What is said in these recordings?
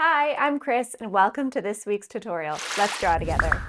Hi, I'm Chris and welcome to this week's tutorial. Let's draw together.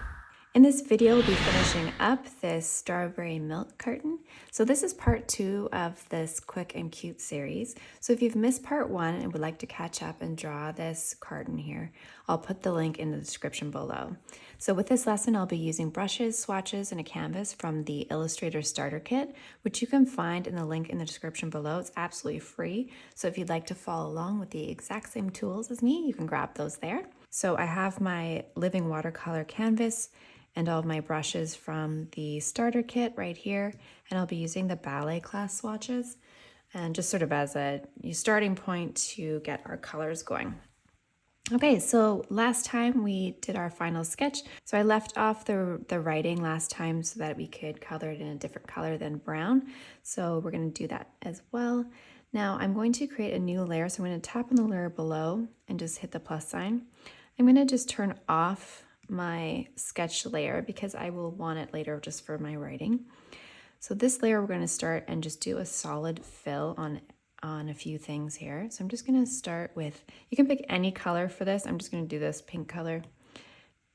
In this video, we'll be finishing up this strawberry milk carton. So this is part 2 of this quick and cute series. So if you've missed part 1 and would like to catch up and draw this carton here, I'll put the link in the description below. So with this lesson, I'll be using brushes, swatches, and a canvas from the Illustrator starter kit, which you can find in the link in the description below. It's absolutely free. So if you'd like to follow along with the exact same tools as me, you can grab those there. So I have my living watercolor canvas and all of my brushes from the starter kit right here. And I'll be using the ballet class swatches and just sort of as a starting point to get our colors going. Okay, so last time we did our final sketch. So I left off the writing last time so that we could color it in a different color than brown. So we're gonna do that as well. Now I'm going to create a new layer. So I'm gonna tap on the layer below and just hit the plus sign. I'm gonna just turn off my sketch layer because I will want it later just for my writing. So this layer we're going to start and just do a solid fill on a few things here. So I'm just going to start with, you can pick any color for this. I'm just going to do this pink color.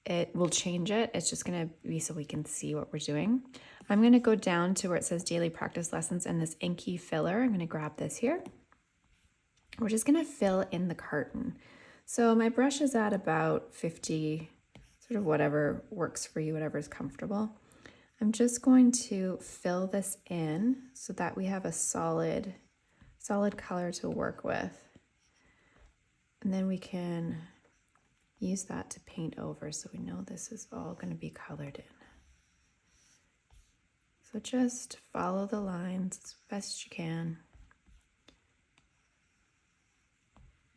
It will change it. It's just going to be so we can see what we're doing. I'm going to go down to where it says daily practice lessons and this inky filler. I'm going to grab this here. We're just going to fill in the carton. So my brush is at about 50, sort of whatever works for you, whatever is comfortable. I'm just going to fill this in so that we have a solid color to work with. And then we can use that to paint over so we know this is all going to be colored in. So just follow the lines as best you can.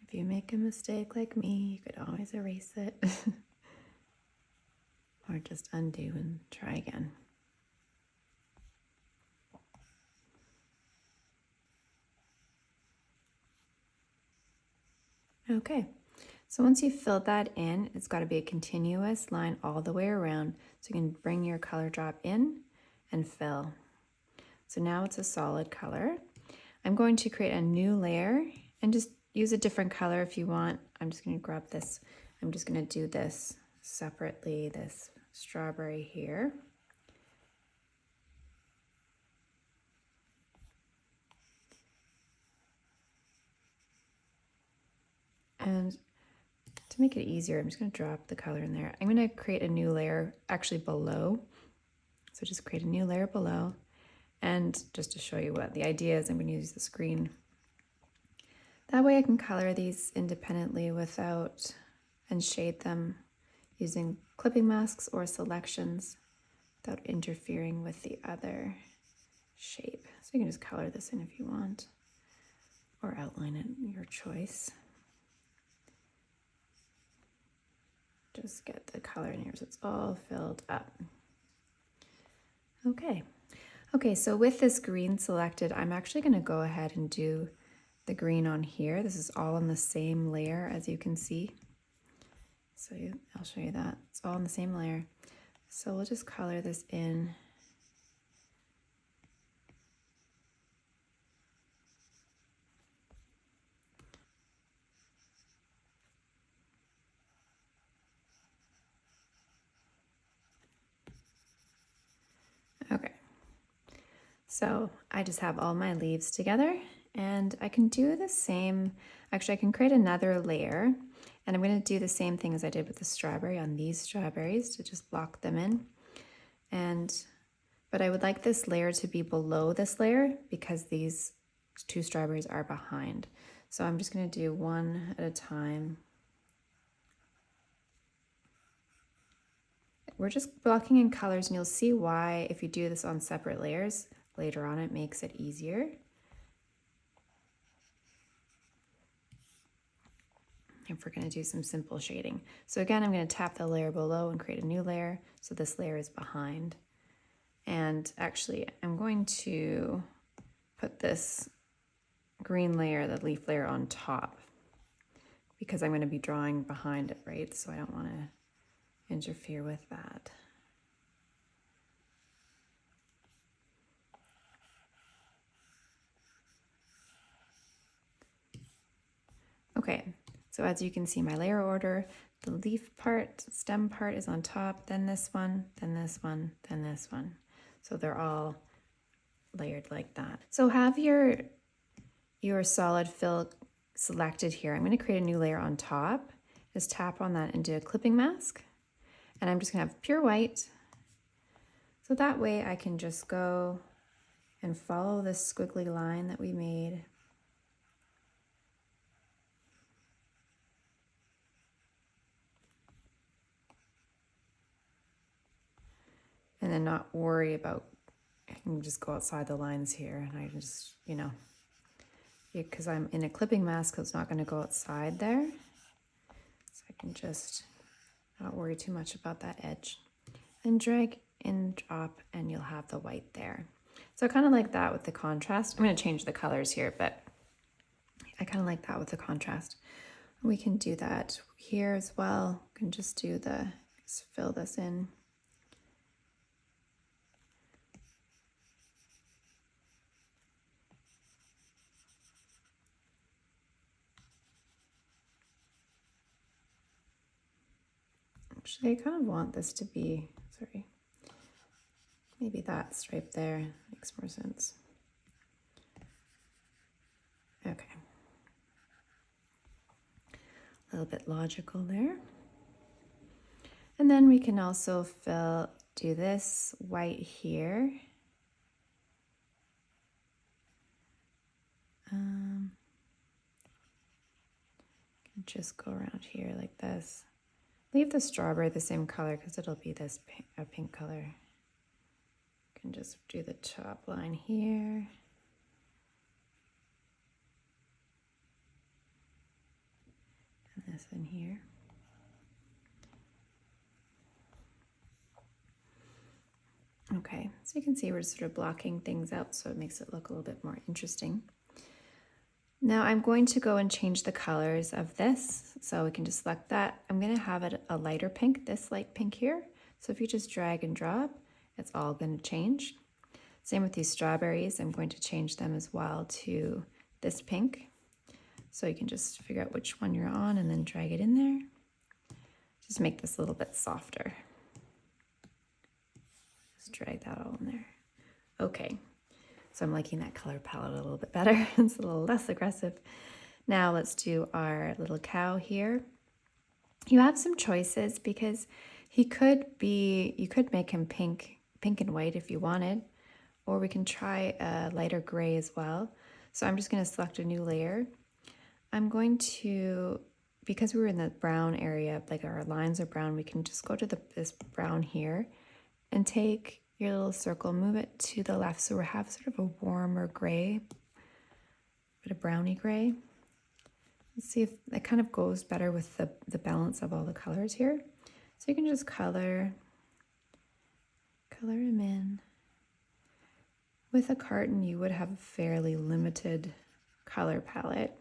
If you make a mistake like me, you could always erase it. Or just undo and try again. Okay, so once you've filled that in, it's got to be a continuous line all the way around. So you can bring your color drop in and fill. So now it's a solid color. I'm going to create a new layer and just use a different color if you want. I'm just going to grab this. I'm just going to do this separately, this strawberry here. And to make it easier, I'm just going to drop the color in there. I'm going to create a new layer actually below. So just create a new layer below. And just to show you what the idea is, I'm going to use this green. That way I can color these independently without, and shade them using clipping masks or selections without interfering with the other shape. So you can just color this in if you want, or outline it, your choice. Just get the color in here so it's all filled up. Okay, so with this green selected, I'm actually going to go ahead and do the green on here. This is all on the same layer, as you can see. So I'll show you that. It's all on the same layer. So we'll just color this in. Okay. So I just have all my leaves together and I can do the same. Actually, I can create another layer and I'm going to do the same thing as I did with the strawberry on these strawberries to just block them in. But I would like this layer to be below this layer because these two strawberries are behind. So I'm just going to do one at a time. We're just blocking in colors and you'll see why if you do this on separate layers, later on it makes it easier. If we're going to do some simple shading. So again, I'm going to tap the layer below and create a new layer. So this layer is behind. And actually, I'm going to put this green layer, the leaf layer, on top because I'm going to be drawing behind it, right? So I don't want to interfere with that. Okay, So as you can see, my layer order, the leaf part, stem part is on top, then this one, then this one, then this one. So they're all layered like that. So have your solid fill selected here. I'm going to create a new layer on top. Just tap on that and do a clipping mask. And I'm just going to have pure white. So that way I can just go and follow this squiggly line that we made. And then not worry about, I can just go outside the lines here and I can just, you know, because I'm in a clipping mask, so it's not going to go outside there. So I can just not worry too much about that edge. And drag and drop and you'll have the white there. So I kind of like that with the contrast. I'm going to change the colors here, but I kind of like that with the contrast. We can do that here as well. We can just do just fill this in. Actually, I kind of want this to be, sorry, maybe that stripe there makes more sense. Okay. A little bit logical there. And then we can also do this white here. Just go around here like this. Leave the strawberry the same color because it'll be this pink color. You can just do the top line here. And this in here. Okay, so you can see we're sort of blocking things out so it makes it look a little bit more interesting. Now I'm going to go and change the colors of this. So we can just select that. I'm going to have it a lighter pink, this light pink here. So if you just drag and drop, it's all going to change. Same with these strawberries. I'm going to change them as well to this pink. So you can just figure out which one you're on and then drag it in there. Just make this a little bit softer. Just drag that all in there. Okay. So I'm liking that color palette a little bit better. It's a little less aggressive. Now let's do our little cow here. You have some choices because you could make him pink and white if you wanted, or we can try a lighter gray as well. So I'm just going to select a new layer. I'm going to, because we were in the brown area, like our lines are brown, we can just go to this brown here and take your little circle, move it to the left so we have sort of a warmer gray, but a browny gray. Let's see if that kind of goes better with the balance of all the colors here. So you can just color them in. With a carton, you would have a fairly limited color palette,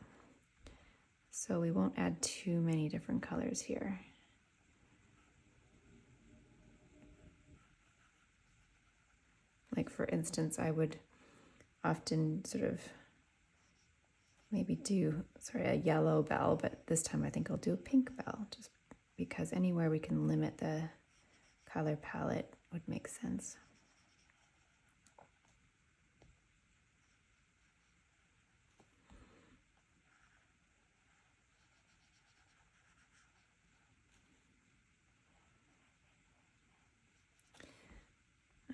so we won't add too many different colors here. Like for instance, I would often sort of maybe do, a yellow bell, but this time I think I'll do a pink bell, just because anywhere we can limit the color palette would make sense.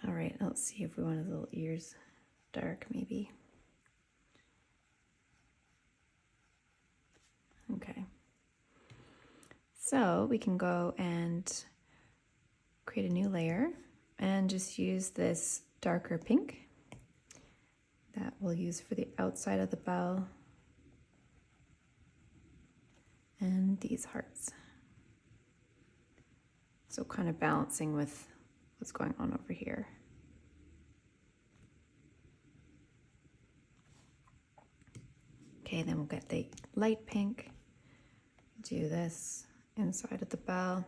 All right, let's see if we want his little ears dark maybe. Okay. So we can go and create a new layer and just use this darker pink that we'll use for the outside of the bell and these hearts. So kind of balancing with what's going on over here. Okay, then we'll get the light pink. Do this inside of the bell.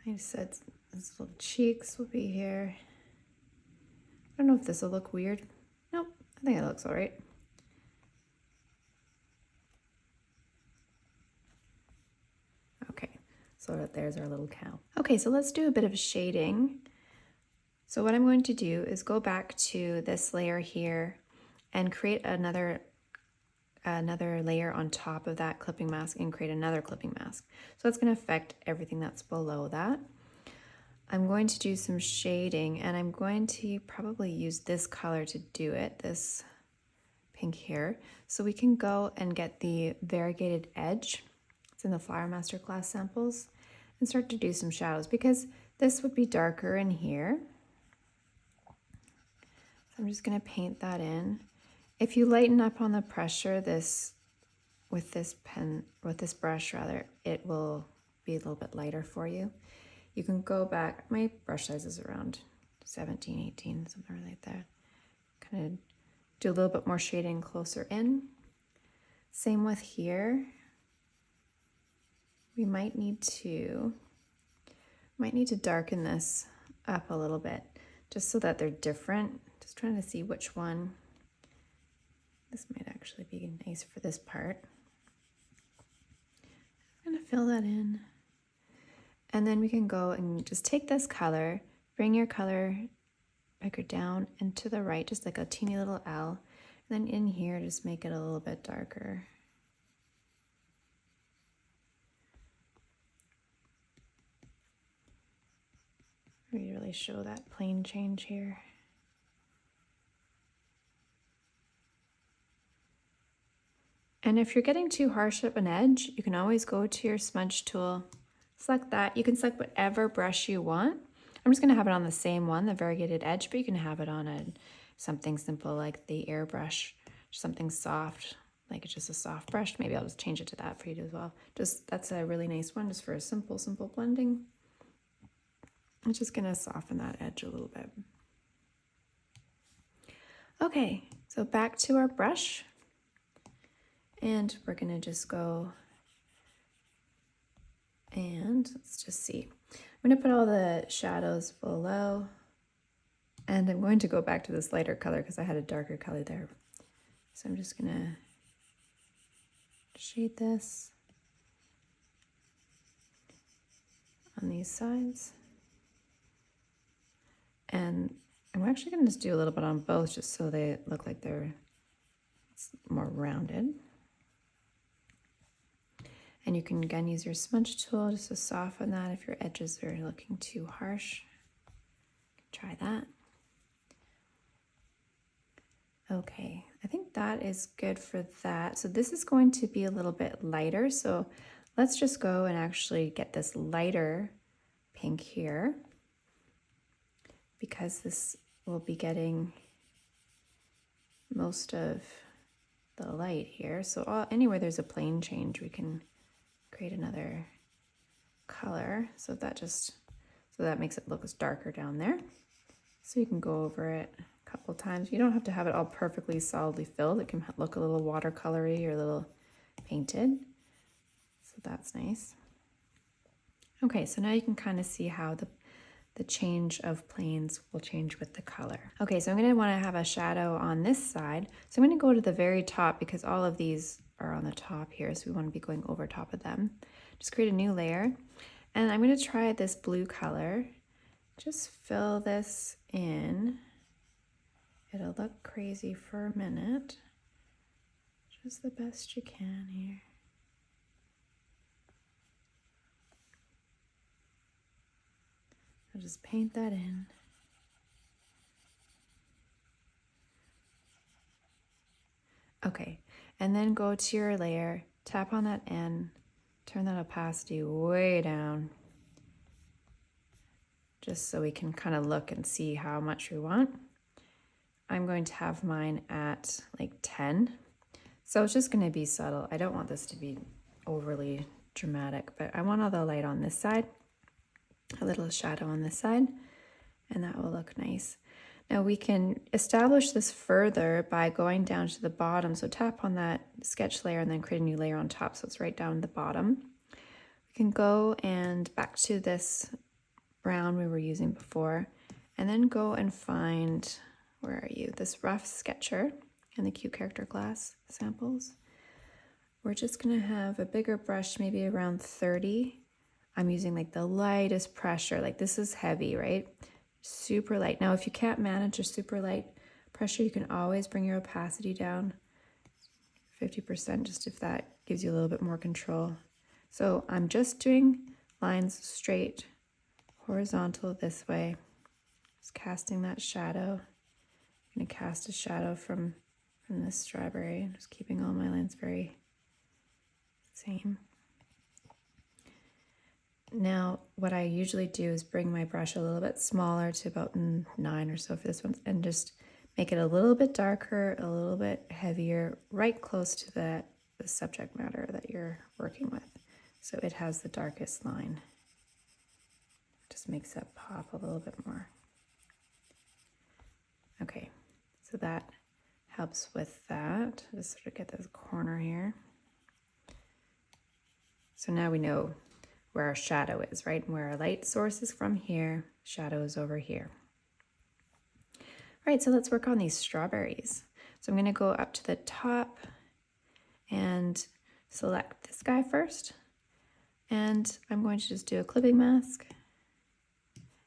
I said his little cheeks will be here. I don't know if this will look weird. Nope, I think it looks all right. So that there's our little cow. Okay, so let's do a bit of shading. So what I'm going to do is go back to this layer here and create another layer on top of that clipping mask and create another clipping mask. So that's going to affect everything that's below that. I'm going to do some shading, and I'm going to probably use this color to do it, this pink here. So we can go and get the variegated edge. It's in the Flower Masterclass samples, and start to do some shadows because this would be darker in here. So I'm just going to paint that in. If you lighten up on the pressure with this brush rather, it will be a little bit lighter for you. You can go back, my brush size is around 17, 18, somewhere like that. Kind of do a little bit more shading closer in. Same with here. We might need to darken this up a little bit just so that they're different. Just trying to see which one. This might actually be nice for this part. I'm gonna fill that in. And then we can go and just take this color, bring your color picker down and to the right, just like a teeny little L. And then in here, just make it a little bit darker. We really show that plane change here. And if you're getting too harsh of an edge, you can always go to your smudge tool, select that. You can select whatever brush you want. I'm just going to have it on the same one, the variegated edge, but you can have it on something simple like the airbrush, something soft, like it's just a soft brush. Maybe I'll just change it to that for you as well. That's a really nice one just for a simple blending. I'm just going to soften that edge a little bit. Okay, so back to our brush. And we're going to just go and let's just see. I'm going to put all the shadows below, and I'm going to go back to this lighter color because I had a darker color there. So I'm just going to shade this on these sides. And I'm actually going to just do a little bit on both just so they look like they're more rounded. And you can again use your smudge tool just to soften that if your edges are looking too harsh. Try that. Okay, I think that is good for that. So this is going to be a little bit lighter. So let's just go and actually get this lighter pink here, because this will be getting most of the light here. So anywhere there's a plane change, we can create another color. So that makes it look darker down there. So you can go over it a couple times. You don't have to have it all perfectly solidly filled. It can look a little watercolory or a little painted. So that's nice. Okay, so now you can kind of see how the change of planes will change with the color. Okay, so I'm going to want to have a shadow on this side. So I'm going to go to the very top because all of these are on the top here, so we want to be going over top of them. Just create a new layer, and I'm going to try this blue color. Just fill this in. It'll look crazy for a minute. Just the best you can here. I'll just paint that in. Okay, and then go to your layer, tap on that N, turn that opacity way down, just so we can kind of look and see how much we want. I'm going to have mine at like 10. So it's just going to be subtle. I don't want this to be overly dramatic, but I want all the light on this side, a little shadow on this side, and that will look nice. Now we can establish this further by going down to the bottom. So tap on that sketch layer and then create a new layer on top. So it's right down the bottom. We can go and back to this brown we were using before, and then go and find, where are you? This rough sketcher in the Cute Character Class samples. We're just gonna have a bigger brush, maybe around 30. I'm using like the lightest pressure. Like this is heavy, right? Super light. Now, if you can't manage a super light pressure, you can always bring your opacity down 50%, just if that gives you a little bit more control. So I'm just doing lines straight, horizontal this way. Just casting that shadow. I'm gonna cast a shadow from this strawberry. I'm just keeping all my lines very same. Now, what I usually do is bring my brush a little bit smaller to about 9 or so for this one, and just make it a little bit darker, a little bit heavier, right close to the subject matter that you're working with. So it has the darkest line. Just makes that pop a little bit more. Okay, so that helps with that. Just sort of get this corner here. So now we know where our shadow is, right? And where our light source is from here, shadow is over here. All right, so let's work on these strawberries. So I'm gonna go up to the top and select this guy first. And I'm going to just do a clipping mask.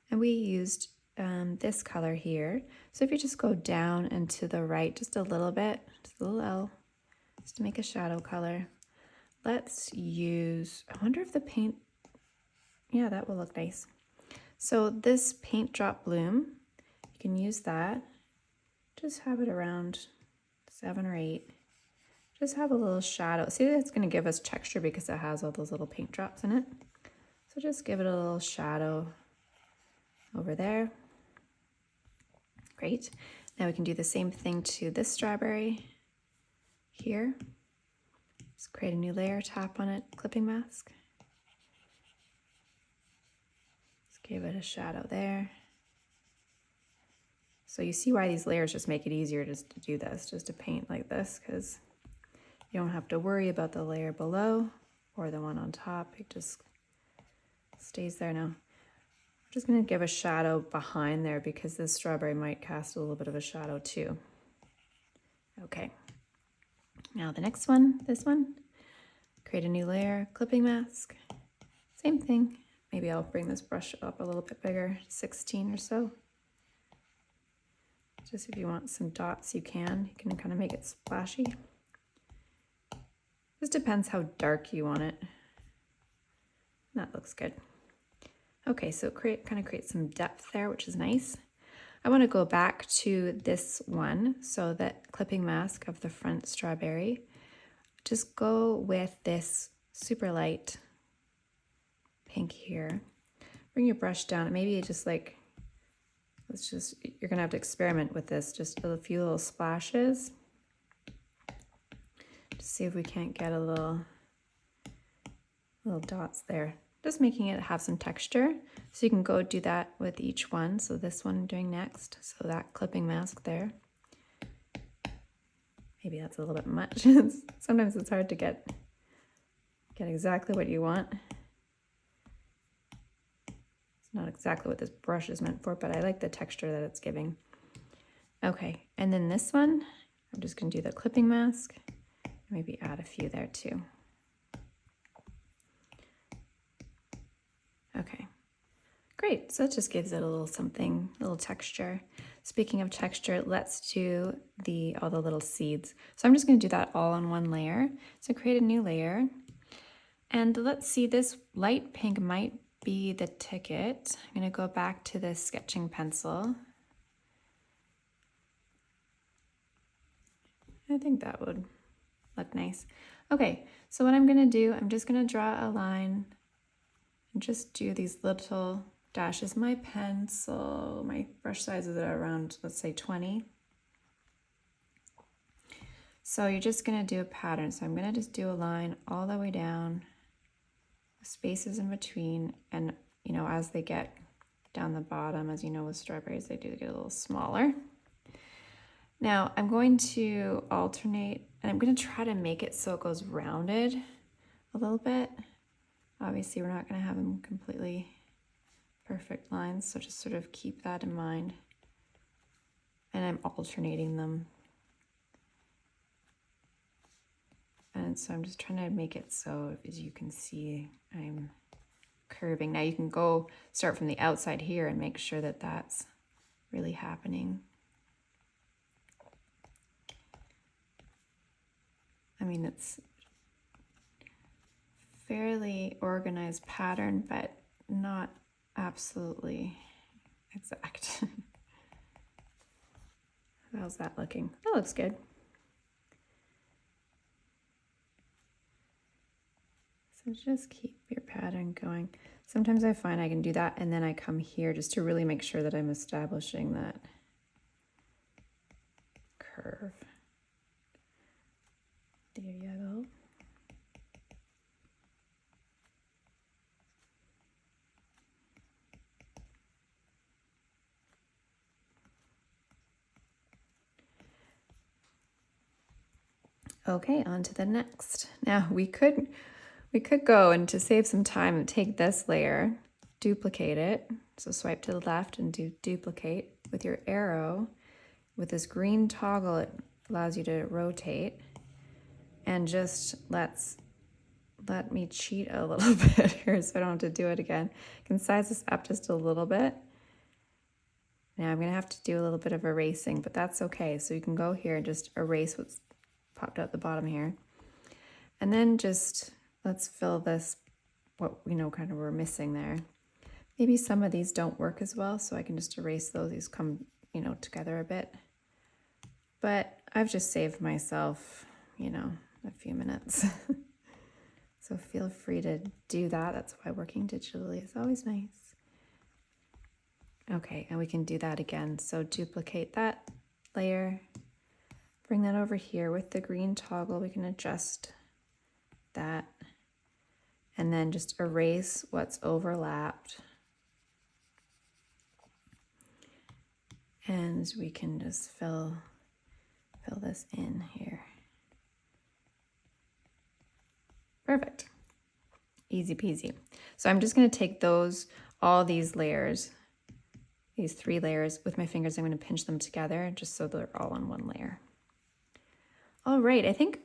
And we used this color here. So if you just go down and to the right just a little bit, just a little L, just to make a shadow color. Let's use, I wonder if the paint, yeah, that will look nice. So this paint drop bloom, you can use that. Just have it around 7 or 8. Just have a little shadow. See, it's going to give us texture because it has all those little paint drops in it. So just give it a little shadow over there. Great. Now we can do the same thing to this strawberry here. Just create a new layer, tap on it, clipping mask. Just give it a shadow there. So you see why these layers just make it easier just to do this, just to paint like this, because you don't have to worry about the layer below or the one on top. It just stays there now. I'm just going to give a shadow behind there because this strawberry might cast a little bit of a shadow too. Okay. Now the next one, this one, create a new layer, clipping mask. Same thing. Maybe I'll bring this brush up a little bit bigger, 16 or so. Just if you want some dots, you can kind of make it splashy. Just depends how dark you want it. That looks good. Okay, so create some depth there, which is nice. I want to go back to this one, so that clipping mask of the front strawberry. Just go with this super light pink here. Bring your brush down. Maybe just like, you're gonna have to experiment with this. Just a few little splashes. Just see if we can't get a little dots there. Just making it have some texture. So you can go do that with each one. So this one I'm doing next. So that clipping mask there. Maybe that's a little bit much. Sometimes it's hard to get exactly what you want. It's not exactly what this brush is meant for, but I like the texture that it's giving. Okay, and then this one, I'm just gonna do the clipping mask. Maybe add a few there too. Okay, great. So it just gives it a little something, a little texture. Speaking of texture, let's do all the little seeds. So I'm just going to do that all on one layer. So create a new layer. And let's see, this light pink might be the ticket. I'm going to go back to the sketching pencil. I think that would look nice. Okay, so what I'm going to do, I'm just going to draw a line and just do these little dashes. My pencil, my brush size is around, let's say 20. So you're just gonna do a pattern. So I'm gonna just do a line all the way down, spaces in between, and you know, as they get down the bottom, as you know with strawberries, they do get a little smaller. Now I'm going to alternate, and I'm gonna try to make it so it goes rounded a little bit. Obviously, we're not going to have them completely perfect lines, so just sort of keep that in mind. And I'm alternating them. And so I'm just trying to make it so, as you can see, I'm curving. Now you can go start from the outside here and make sure that that's really happening. I mean, it's fairly organized pattern, but not absolutely exact. How's that looking? That looks good. So just keep your pattern going. Sometimes I find I can do that and then I come here just to really make sure that I'm establishing that curve. There you go. Okay, on to the next. Now we could go, and to save some time, and take this layer, duplicate it. So swipe to the left and do duplicate with your arrow. With this green toggle, it allows you to rotate. And just let me cheat a little bit here so I don't have to do it again. I can size this up just a little bit. Now I'm gonna have to do a little bit of erasing, but that's okay. So you can go here and just erase what's popped out the bottom here. And then just, let's fill this, what we know kind of we're missing there. Maybe some of these don't work as well, so I can just erase those. These come, together a bit. But I've just saved myself, a few minutes. So feel free to do that. That's why working digitally is always nice. Okay, and we can do that again. So duplicate that layer, bring that over here with the green toggle. We can adjust that and then just erase what's overlapped. And we can just fill this in here. Perfect. Easy peasy. So I'm just going to take all these layers, these 3 layers with my fingers. I'm going to pinch them together just so they're all on one layer. All right, I think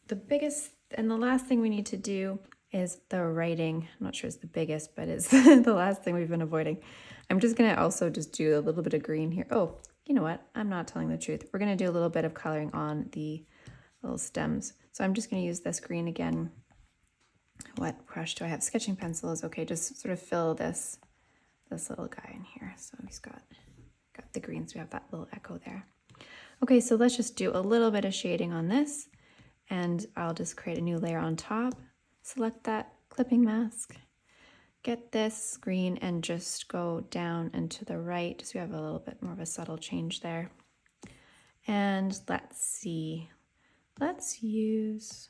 the biggest and the last thing we need to do is the writing. I'm not sure it's the biggest, but it's the last thing we've been avoiding. I'm just going to also just do a little bit of green here. Oh, you know what? I'm not telling the truth. We're going to do a little bit of coloring on the little stems. So I'm just going to use this green again. What brush do I have? Sketching pencil is okay. Just sort of fill this little guy in here. So he's got the green, so we have that little echo there. Okay, so let's just do a little bit of shading on this, and I'll just create a new layer on top. Select that clipping mask, get this green, and just go down and to the right, so we have a little bit more of a subtle change there. And let's see, let's use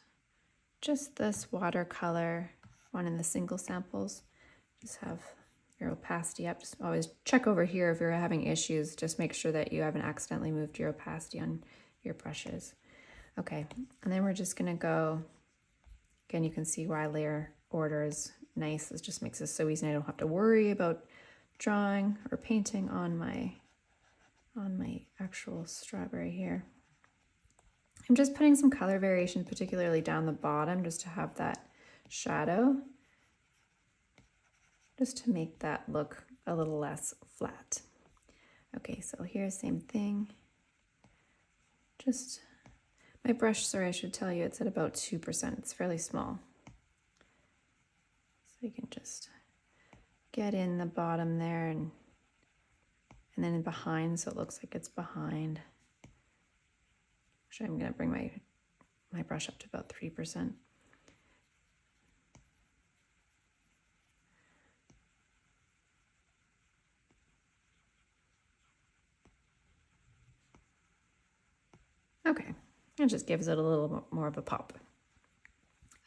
just this watercolor one in the single samples. Just have your opacity up. Just always check over here if you're having issues. Just make sure that you haven't accidentally moved your opacity on your brushes. Okay, and then we're just gonna go, again, you can see why layer order is nice. It just makes it so easy. I don't have to worry about drawing or painting on my actual strawberry here. I'm just putting some color variation, particularly down the bottom, just to have that shadow, just to make that look a little less flat. Okay, so here's same thing. Just my brush, sorry, I should tell you, it's at about 2%. It's fairly small. So you can just get in the bottom there and then in behind, so it looks like it's behind. Actually, I'm going to bring my brush up to about 3%. Okay, it just gives it a little more of a pop.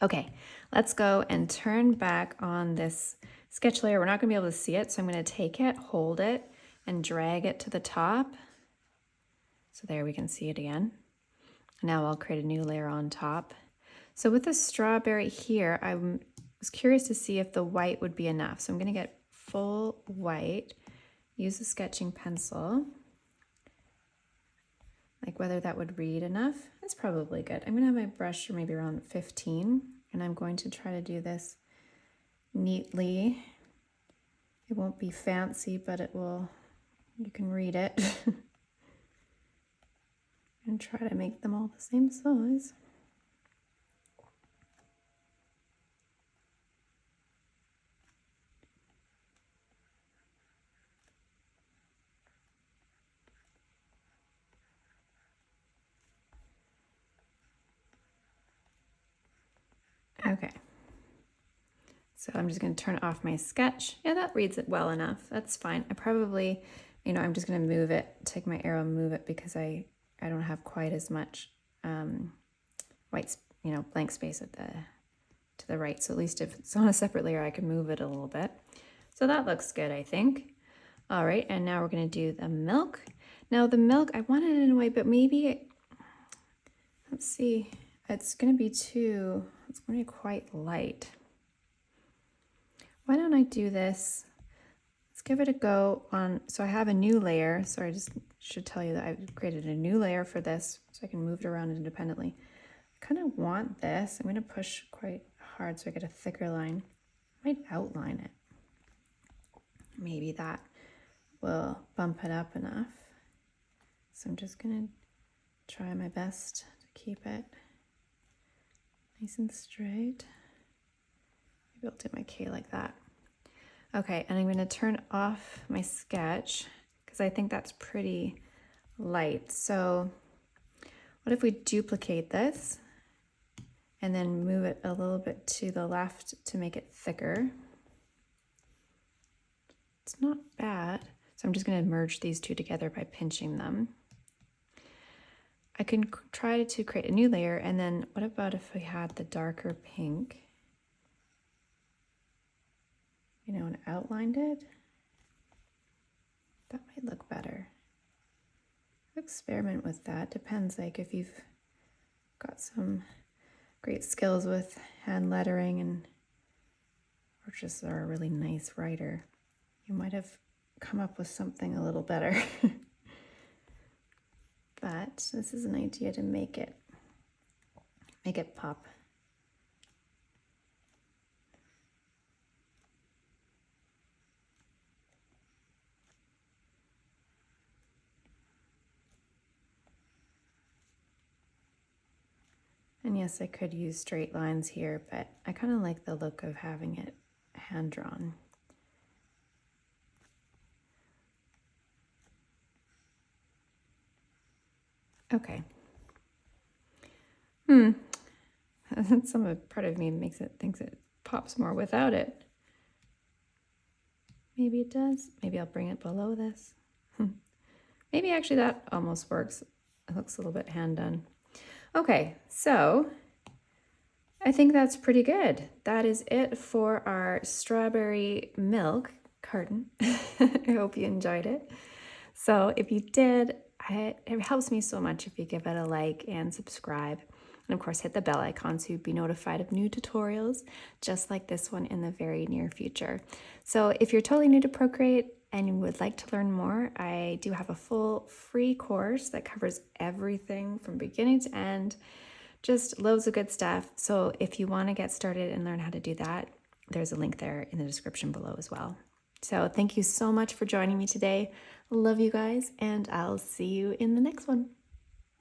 Okay, let's go and turn back on this sketch layer. We're not going to be able to see it, so I'm going to take it, hold it, and drag it to the top. So there we can see it again. Now I'll create a new layer on top. So with the strawberry here, I was curious to see if the white would be enough. So I'm going to get full white, use the sketching pencil. Like whether that would read enough. It's probably good. I'm going to have my brush maybe around 15, and I'm going to try to do this neatly It won't be fancy, but it will, you can read it. And try to make them all the same size. Okay. So I'm just going to turn off my sketch. Yeah, that reads it well enough. That's fine. I probably, I'm just going to move it, take my arrow and move it because I don't have quite as much blank space at to the right. So at least if it's on a separate layer, I can move it a little bit. So that looks good, I think. All right, and now we're going to do the milk. Now the milk, I want it in a way, but maybe, let's see, it's going to be it's going to be quite light. Why don't I do this? Let's give it a go on, so I have a new layer. So I just should tell you that I've created a new layer for this so I can move it around independently. I kind of want this. I'm going to push quite hard so I get a thicker line. I might outline it. Maybe that will bump it up enough. So I'm just going to try my best to keep it nice and straight. Maybe I'll do my K like that. Okay, and I'm going to turn off my sketch because I think that's pretty light. So what if we duplicate this and then move it a little bit to the left to make it thicker? It's not bad. So I'm just going to merge these two together by pinching them. I can try to create a new layer, and then what about if we had the darker pink? And outlined it? That might look better. Experiment with that. Depends, like if you've got some great skills with hand lettering or just are a really nice writer, you might have come up with something a little better. But this is an idea to make it pop. And yes, I could use straight lines here, but I kind of like the look of having it hand-drawn. Okay. Some part of me thinks it pops more without it. Maybe it does. Maybe I'll bring it below this. Maybe actually that almost works. It looks a little bit hand done. Okay, so I think that's pretty good. That is it for our strawberry milk carton. I hope you enjoyed it. So if you did, it helps me so much if you give it a like and subscribe. And of course, hit the bell icon so you'd be notified of new tutorials just like this one in the very near future. So if you're totally new to Procreate and you would like to learn more, I do have a full free course that covers everything from beginning to end, just loads of good stuff. So if you want to get started and learn how to do that, there's a link there in the description below as well. So thank you so much for joining me today. Love you guys, and I'll see you in the next one.